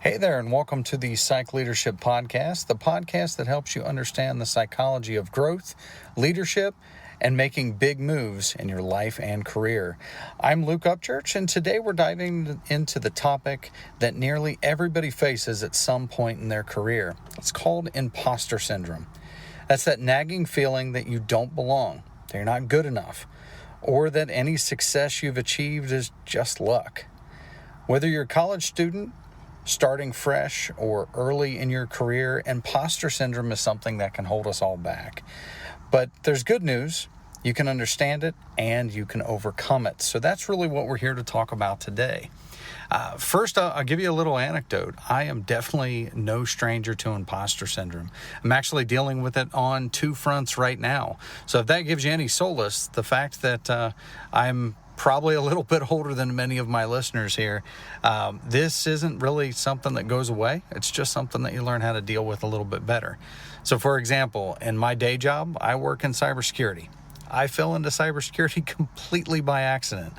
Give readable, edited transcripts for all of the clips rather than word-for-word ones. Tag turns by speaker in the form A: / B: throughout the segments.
A: Hey there, and welcome to the Psych Leadership Podcast, the podcast that helps you understand the psychology of growth, leadership, and making big moves in your life and career. I'm Luke Upchurch, and today we're diving into the topic that nearly everybody faces at some point in their career. It's called Imposter Syndrome. That's that nagging feeling that you don't belong, that you're not good enough, or that any success you've achieved is just luck. Whether you're a college student, starting fresh, or early in your career, imposter syndrome is something that can hold us all back. But there's good news. You can understand it and you can overcome it. So that's really what we're here to talk about today. First, I'll give you a little anecdote. I am definitely no stranger to imposter syndrome. I'm actually dealing with it on two fronts right now. So if that gives you any solace, the fact that I'm probably a little bit older than many of my listeners here, this isn't really something that goes away. It's just something that you learn how to deal with a little bit better. So for example, in my day job, I work in cybersecurity. I fell into cybersecurity completely by accident.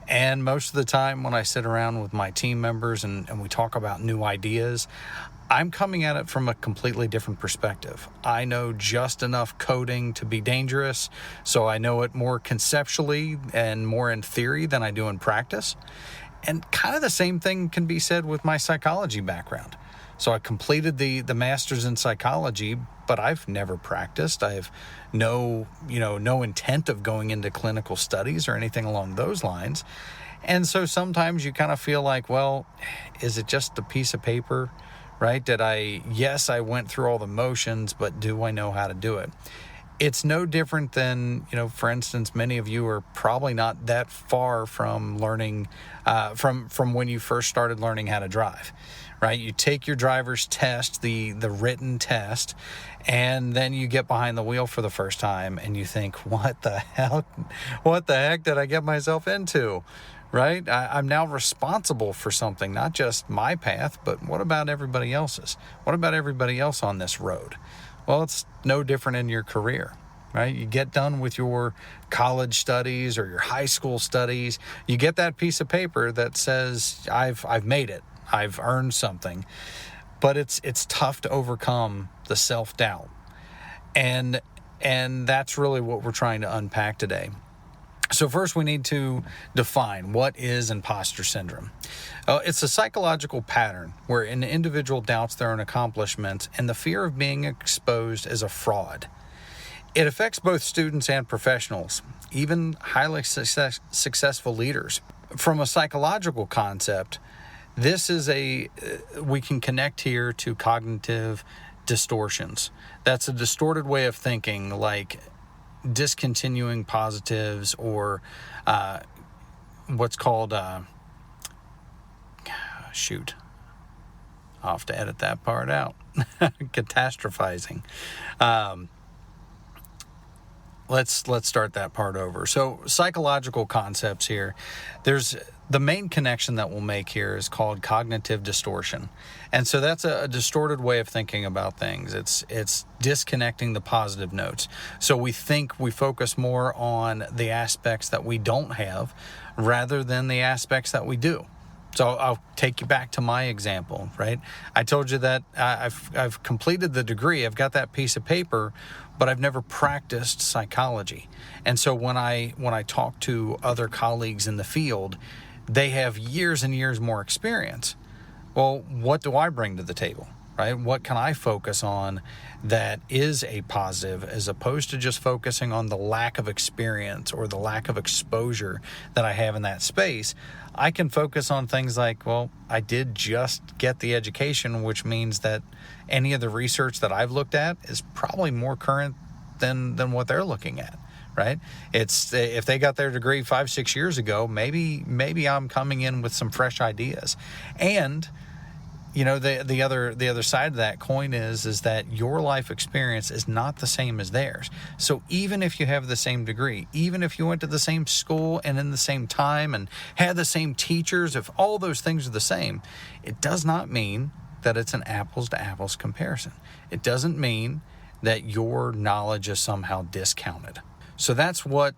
A: And most of the time when I sit around with my team members and we talk about new ideas, I'm coming at it from a completely different perspective. I know just enough coding to be dangerous, so I know it more conceptually and more in theory than I do in practice. And kind of the same thing can be said with my psychology background. So I completed the master's in psychology, but I've never practiced. I have no intent of going into clinical studies or anything along those lines. And so sometimes you kind of feel like, well, is it just a piece of paper? Right? I went through all the motions, but do I know how to do it? It's no different than, for instance, many of you are probably not that far from learning, from when you first started learning how to drive, right? You take your driver's test, the written test, and then you get behind the wheel for the first time and you think, what the heck did I get myself into? Right? I'm now responsible for something, not just my path, but what about everybody else's? What about everybody else on this road? Well, it's no different in your career, right? You get done with your college studies or your high school studies. You get that piece of paper that says, I've made it. I've earned something. But it's tough to overcome the self-doubt. And that's really what we're trying to unpack today. So first we need to define what is imposter syndrome. It's a psychological pattern where an individual doubts their own accomplishments and the fear of being exposed as a fraud. It affects both students and professionals, even highly successful leaders. From a psychological concept, we can connect here to cognitive distortions. That's a distorted way of thinking, like discontinuing positives or what's called I'll have to edit that part out. Catastrophizing. Let's start that part over. So psychological concepts here. There's the main connection that we'll make here is called cognitive distortion. And so that's a distorted way of thinking about things. It's disconnecting the positive notes. So we focus more on the aspects that we don't have rather than the aspects that we do. So I'll take you back to my example, right? I told you that I've completed the degree. I've got that piece of paper, but I've never practiced psychology. And so when I talk to other colleagues in the field, they have years and years more experience. Well, what do I bring to the table, right? What can I focus on that is a positive as opposed to just focusing on the lack of experience or the lack of exposure that I have in that space? I can focus on things like, well, I did just get the education, which means that any of the research that I've looked at is probably more current than what they're looking at. Right? It's if they got their degree 5-6 years ago, maybe I'm coming in with some fresh ideas. And the other side of that coin is that your life experience is not the same as theirs. So even if you have the same degree, even if you went to the same school and in the same time and had the same teachers, if all those things are the same, it does not mean that it's an apples to apples comparison. It doesn't mean that your knowledge is somehow discounted. So that's what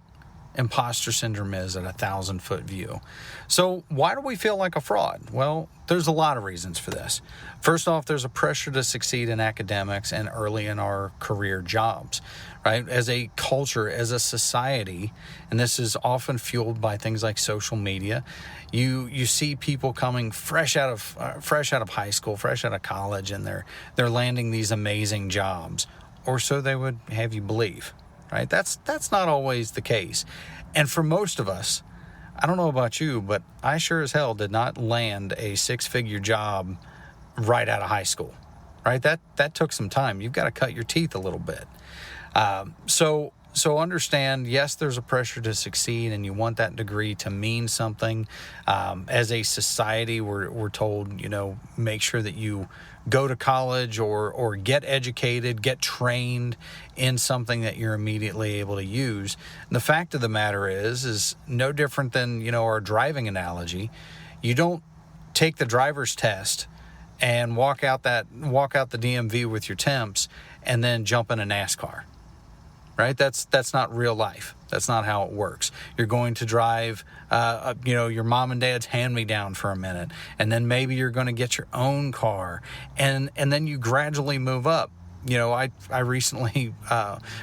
A: imposter syndrome is at 1,000-foot view. So why do we feel like a fraud? Well, there's a lot of reasons for this. First off, there's a pressure to succeed in academics and early in our career jobs, right? As a culture, as a society, and this is often fueled by things like social media, you see people coming fresh out of high school, fresh out of college, and they're landing these amazing jobs, or so they would have you believe, right? That's not always the case. And for most of us, I don't know about you, but I sure as hell did not land a 6-figure job right out of high school, right? That took some time. You've got to cut your teeth a little bit. So understand, yes, there's a pressure to succeed, and you want that degree to mean something. As a society, we're told, make sure that you go to college or get educated, get trained in something that you're immediately able to use. And the fact of the matter is no different than, our driving analogy. You don't take the driver's test and walk out the DMV with your temps and then jump in a NASCAR. Right? That's not real life. That's not how it works. You're going to drive, your mom and dad's hand-me-down for a minute, and then maybe you're going to get your own car, and then you gradually move up. I recently,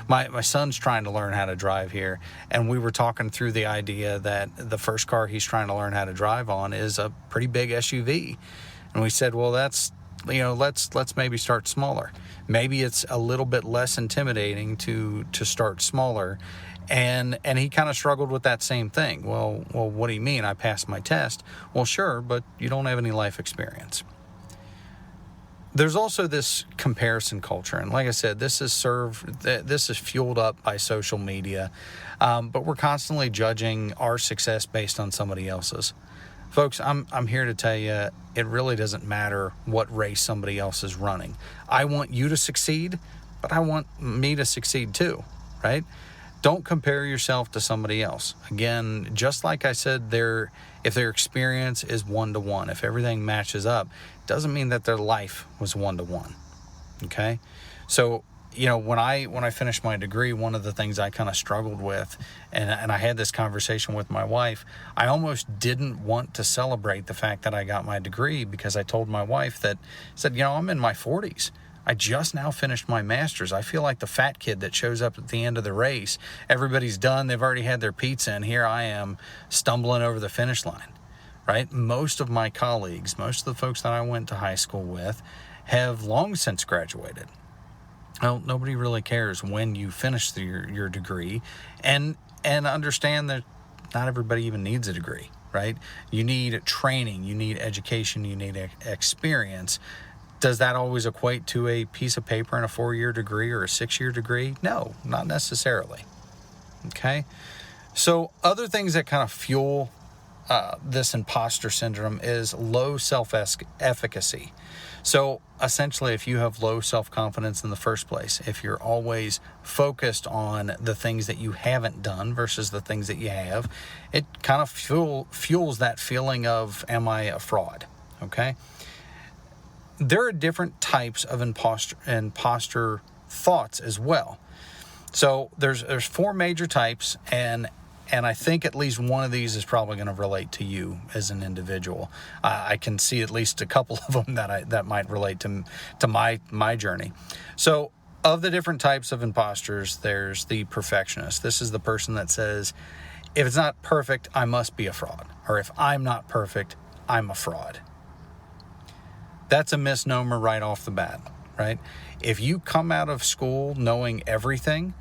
A: my son's trying to learn how to drive here, and we were talking through the idea that the first car he's trying to learn how to drive on is a pretty big SUV, and we said, well, let's maybe start smaller. Maybe it's a little bit less intimidating to start smaller. And he kind of struggled with that same thing. Well, what do you mean? I passed my test. Well, sure, but you don't have any life experience. There's also this comparison culture. And like I said, this is fueled up by social media. But we're constantly judging our success based on somebody else's. Folks, I'm here to tell you, it really doesn't matter what race somebody else is running. I want you to succeed, but I want me to succeed too, right? Don't compare yourself to somebody else. Again, just like I said, if their experience is 1-to-1, if everything matches up, doesn't mean that their life was 1-to-1, okay? So, when I finished my degree, one of the things I kind of struggled with, and I had this conversation with my wife, I almost didn't want to celebrate the fact that I got my degree, because I told my wife I'm in my 40s. I just now finished my master's. I feel like the fat kid that shows up at the end of the race. Everybody's done. They've already had their pizza, and here I am stumbling over the finish line, right? Most of my colleagues, most of the folks that I went to high school with have long since graduated. Well, nobody really cares when you finish your degree, and understand that not everybody even needs a degree, right? You need training, you need education, you need experience. Does that always equate to a piece of paper and a 4-year degree or a 6-year degree? No, not necessarily. Okay? So other things that kind of fuel this imposter syndrome is low self-efficacy. So essentially, if you have low self-confidence in the first place, if you're always focused on the things that you haven't done versus the things that you have, it kind of fuels that feeling of, am I a fraud? Okay? There are different types of imposter thoughts as well. So there's 4 major types, and I think at least one of these is probably going to relate to you as an individual. I can see at least a couple of them that might relate to my journey. So of the different types of imposters, there's the perfectionist. This is the person that says, if it's not perfect, I must be a fraud. Or if I'm not perfect, I'm a fraud. That's a misnomer right off the bat, right? If you come out of school knowing everything,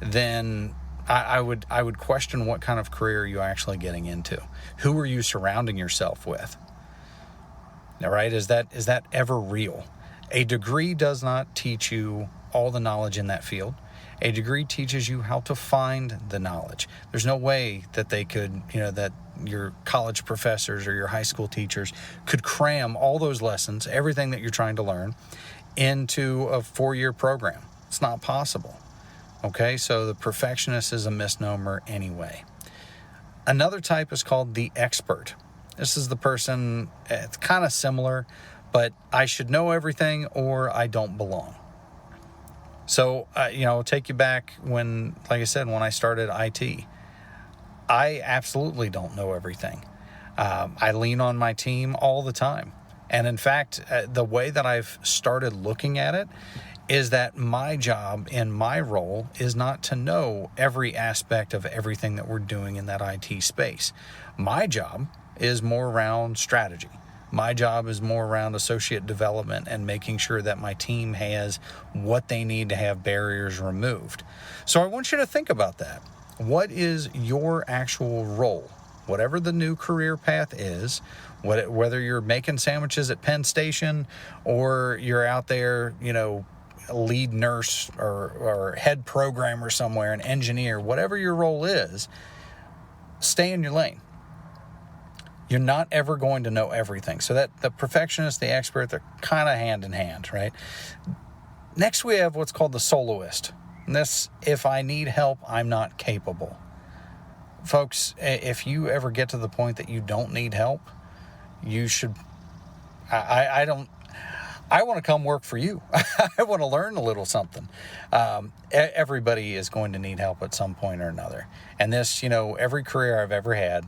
A: then I would question what kind of career you're actually getting into. Who are you surrounding yourself with? All right, is that ever real? A degree does not teach you all the knowledge in that field. A degree teaches you how to find the knowledge. There's no way that they could, that your college professors or your high school teachers could cram all those lessons, everything that you're trying to learn, into a 4-year program. It's not possible. Okay, so the perfectionist is a misnomer anyway. Another type is called the expert. This is the person, it's kind of similar, but I should know everything or I don't belong. So, take you back when, like I said, when I started IT, I absolutely don't know everything. I lean on my team all the time. And in fact, the way that I've started looking at it is that my job in my role is not to know every aspect of everything that we're doing in that IT space. My job is more around strategy. My job is more around associate development and making sure that my team has what they need to have barriers removed. So I want you to think about that. What is your actual role? Whatever the new career path is, whether you're making sandwiches at Penn Station or you're out there, lead nurse or head programmer somewhere, an engineer, whatever your role is, stay in your lane. You're not ever going to know everything. So that the perfectionist, the expert, they're kind of hand in hand, right? Next, we have what's called the soloist. And this, if I need help, I'm not capable. Folks, if you ever get to the point that you don't need help, you should, I want to come work for you. I want to learn a little something. Everybody is going to need help at some point or another. And this, every career I've ever had,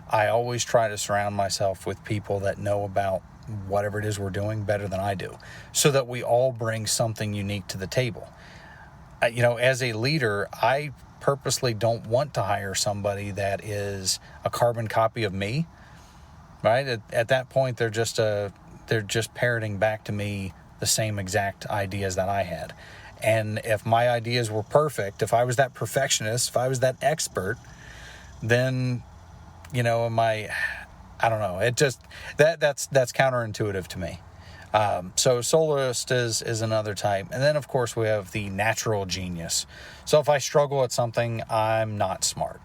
A: I always try to surround myself with people that know about whatever it is we're doing better than I do, so that we all bring something unique to the table. As a leader, I purposely don't want to hire somebody that is a carbon copy of me, right? At that point, they're just parroting back to me the same exact ideas that I had. And if my ideas were perfect, if I was that perfectionist, if I was that expert, then, I don't know. It just, that's counterintuitive to me. So soloist is another type. And then, of course, we have the natural genius. So if I struggle at something, I'm not smart.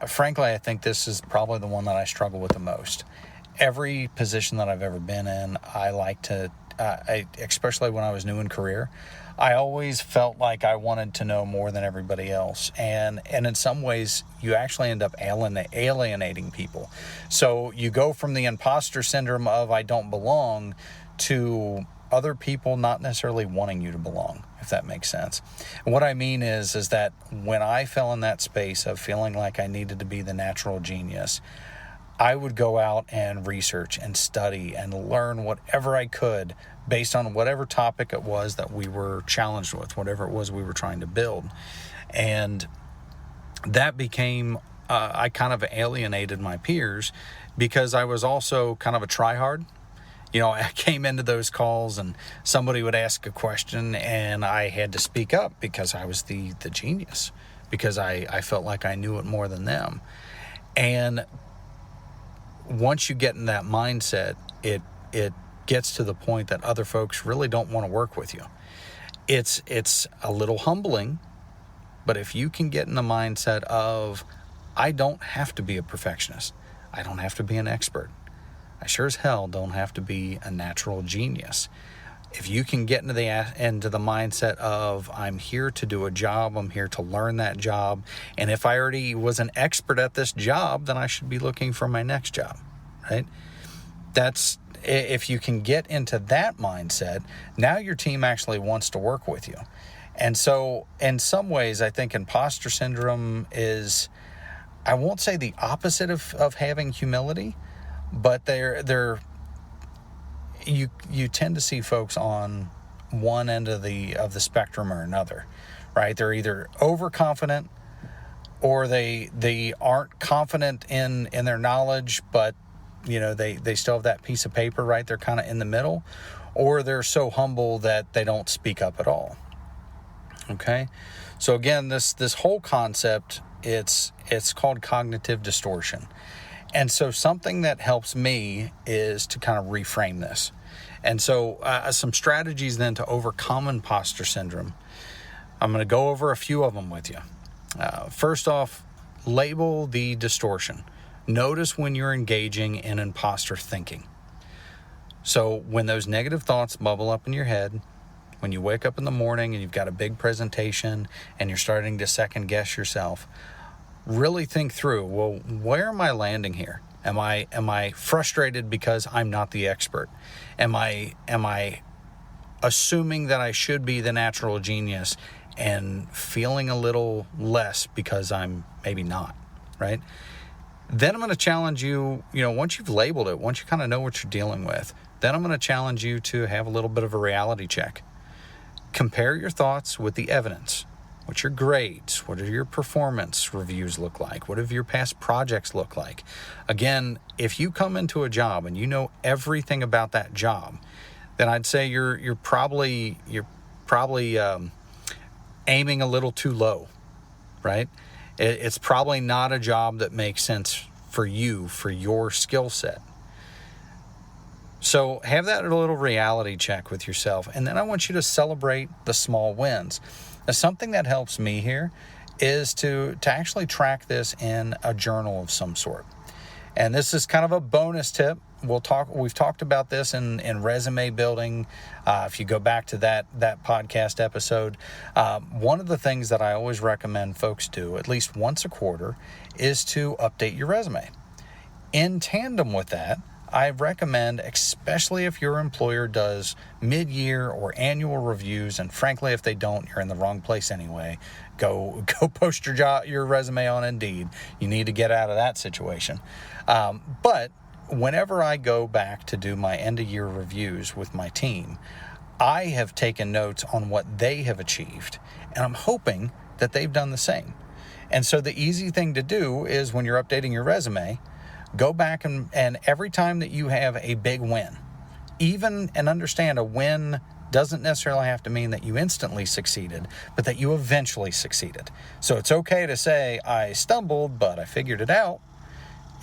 A: Frankly, I think this is probably the one that I struggle with the most. Every position that I've ever been in, I like to, especially when I was new in career, I always felt like I wanted to know more than everybody else. And in some ways, you actually end up alienating people. So you go from the imposter syndrome of I don't belong to other people not necessarily wanting you to belong, if that makes sense. And what I mean is that when I fell in that space of feeling like I needed to be the natural genius, I would go out and research and study and learn whatever I could based on whatever topic it was that we were challenged with, whatever it was we were trying to build. And that became, I kind of alienated my peers because I was also kind of a tryhard. I came into those calls and somebody would ask a question and I had to speak up because I was the genius, because I felt like I knew it more than them. And once you get in that mindset, it gets to the point that other folks really don't want to work with you. It's a little humbling, but if you can get in the mindset of, I don't have to be a perfectionist. I don't have to be an expert. I sure as hell don't have to be a natural genius. If you can get into the mindset of, I'm here to do a job, I'm here to learn that job, and if I already was an expert at this job, then I should be looking for my next job, right? If you can get into that mindset, now your team actually wants to work with you. And so in some ways, I think imposter syndrome is, I won't say the opposite of having humility, but you tend to see folks on one end of the spectrum or another, right? They're either overconfident or they aren't confident in their knowledge, but they still have that piece of paper, right? They're kind of in the middle, or they're so humble that they don't speak up at all. Okay. So again, this whole concept, it's called cognitive distortion. And so something that helps me is to kind of reframe this. And so some strategies then to overcome imposter syndrome. I'm going to go over a few of them with you. First off, label the distortion. Notice when you're engaging in imposter thinking. So when those negative thoughts bubble up in your head, when you wake up in the morning and you've got a big presentation and you're starting to second guess yourself, really think through, well, where am I landing here? Am I frustrated because I'm not the expert? Am I assuming that I should be the natural genius and feeling a little less because I'm maybe not, right? Then I'm going to challenge you, once you've labeled it, once you kind of know what you're dealing with, then I'm going to challenge you to have a little bit of a reality check. Compare your thoughts with the evidence. What's your grades? What do your performance reviews look like? What do your past projects look like? Again, if you come into a job and you know everything about that job, then I'd say you're probably aiming a little too low, right? It's probably not a job that makes sense for you, for your skill set. So have that little reality check with yourself. And then I want you to celebrate the small wins. Now, something that helps me here is to actually track this in a journal of some sort. And this is kind of a bonus tip. We've talked about this in resume building. If you go back to that podcast episode, one of the things that I always recommend folks do at least once a quarter is to update your resume. In tandem with that, I recommend, especially if your employer does mid-year or annual reviews, and frankly, if they don't, you're in the wrong place anyway. Go post your resume on Indeed. You need to get out of that situation. But whenever I go back to do my end-of-year reviews with my team, I have taken notes on what they have achieved, and I'm hoping that they've done the same. And so the easy thing to do is when you're updating your resume, go back and every time that you have a big win, and understand a win doesn't necessarily have to mean that you instantly succeeded, but that you eventually succeeded. So it's okay to say, I stumbled, but I figured it out.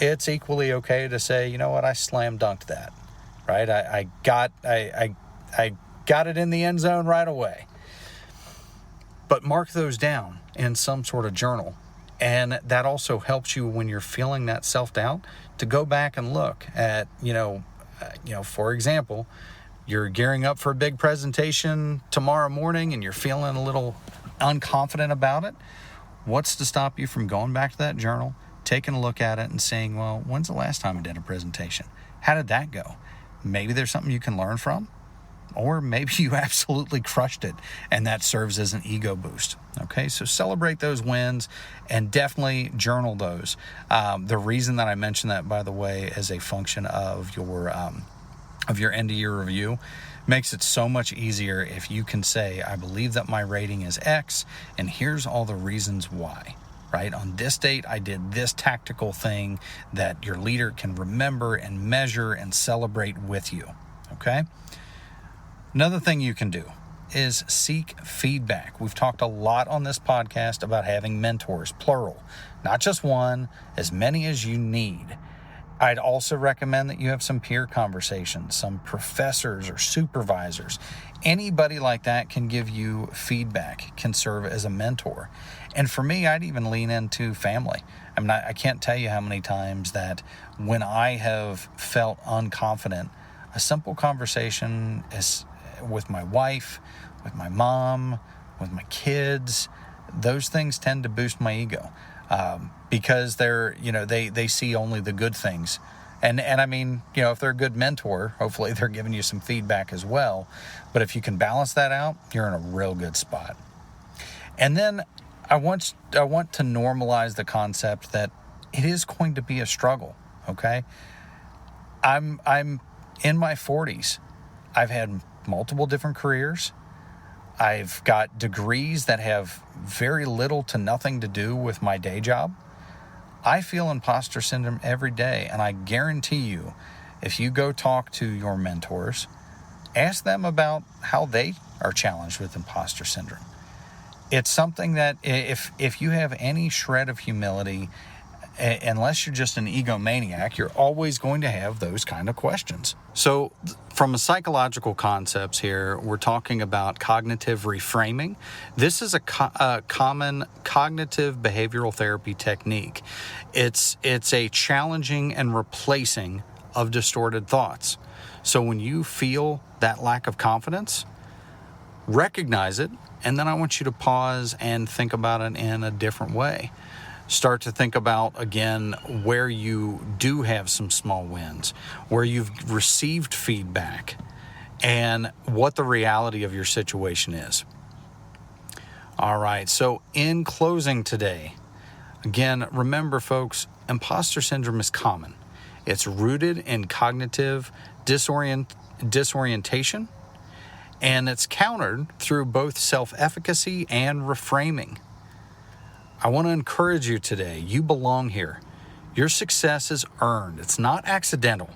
A: It's equally okay to say, you know what, I slam dunked that, right? I got it in the end zone right away. But mark those down in some sort of journal. And that also helps you when you're feeling that self-doubt to go back and look at, for example, you're gearing up for a big presentation tomorrow morning and you're feeling a little unconfident about it. What's to stop you from going back to that journal, taking a look at it and saying, well, when's the last time I did a presentation? How did that go? Maybe there's something you can learn from. Or maybe you absolutely crushed it and that serves as an ego boost. Okay, so celebrate those wins and definitely journal those. The reason that I mention that, by the way, as a function of your end of year review makes it so much easier if you can say, I believe that my rating is X and here's all the reasons why. Right? On this date, I did this tactical thing that your leader can remember and measure and celebrate with you. Okay? Another thing you can do is seek feedback. We've talked a lot on this podcast about having mentors, plural, not just one, as many as you need. I'd also recommend that you have some peer conversations, some professors or supervisors. Anybody like that can give you feedback, can serve as a mentor. And for me, I'd even lean into family. I can't tell you how many times that when I have felt unconfident, a simple conversation is with my wife, with my mom, with my kids, those things tend to boost my ego because they see only the good things. And I mean, if they're a good mentor, hopefully they're giving you some feedback as well. But if you can balance that out, you're in a real good spot. And then I want to normalize the concept that it is going to be a struggle. Okay, I'm in my 40s. I've had multiple different careers. I've got degrees that have very little to nothing to do with my day job. I feel imposter syndrome every day, and I guarantee you, if you go talk to your mentors, ask them about how they are challenged with imposter syndrome. It's something that if you have any shred of humility, unless you're just an egomaniac, you're always going to have those kind of questions. So from a psychological concepts here, we're talking about cognitive reframing. This is a common cognitive behavioral therapy technique. It's a challenging and replacing of distorted thoughts. So when you feel that lack of confidence, recognize it, and then I want you to pause and think about it in a different way. Start to think about, again, where you do have some small wins, where you've received feedback, and what the reality of your situation is. All right, so in closing today, again, remember folks, imposter syndrome is common. It's rooted in cognitive disorientation, and it's countered through both self-efficacy and reframing. I want to encourage you today. You belong here. Your success is earned. It's not accidental.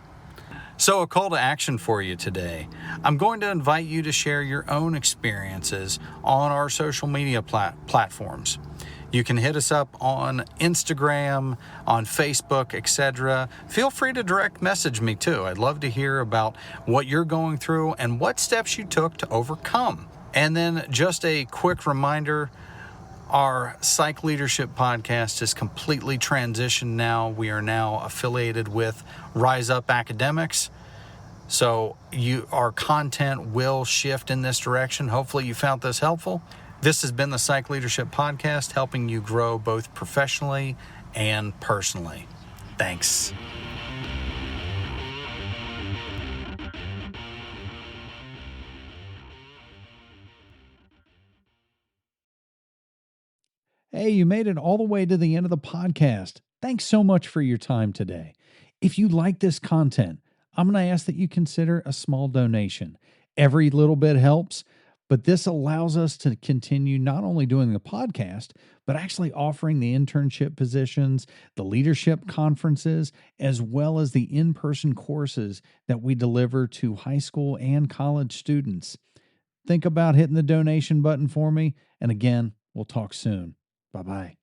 A: So a call to action for you today. I'm going to invite you to share your own experiences on our social media platforms. You can hit us up on Instagram, on Facebook, etc. Feel free to direct message me too. I'd love to hear about what you're going through and what steps you took to overcome. And then just a quick reminder, our Psych Leadership Podcast is completely transitioned now. We are now affiliated with Rise Up Academics. So our content will shift in this direction. Hopefully you found this helpful. This has been the Psych Leadership Podcast, helping you grow both professionally and personally. Thanks.
B: Hey, you made it all the way to the end of the podcast. Thanks so much for your time today. If you like this content, I'm going to ask that you consider a small donation. Every little bit helps, but this allows us to continue not only doing the podcast, but actually offering the internship positions, the leadership conferences, as well as the in-person courses that we deliver to high school and college students. Think about hitting the donation button for me. And again, we'll talk soon. Bye-bye.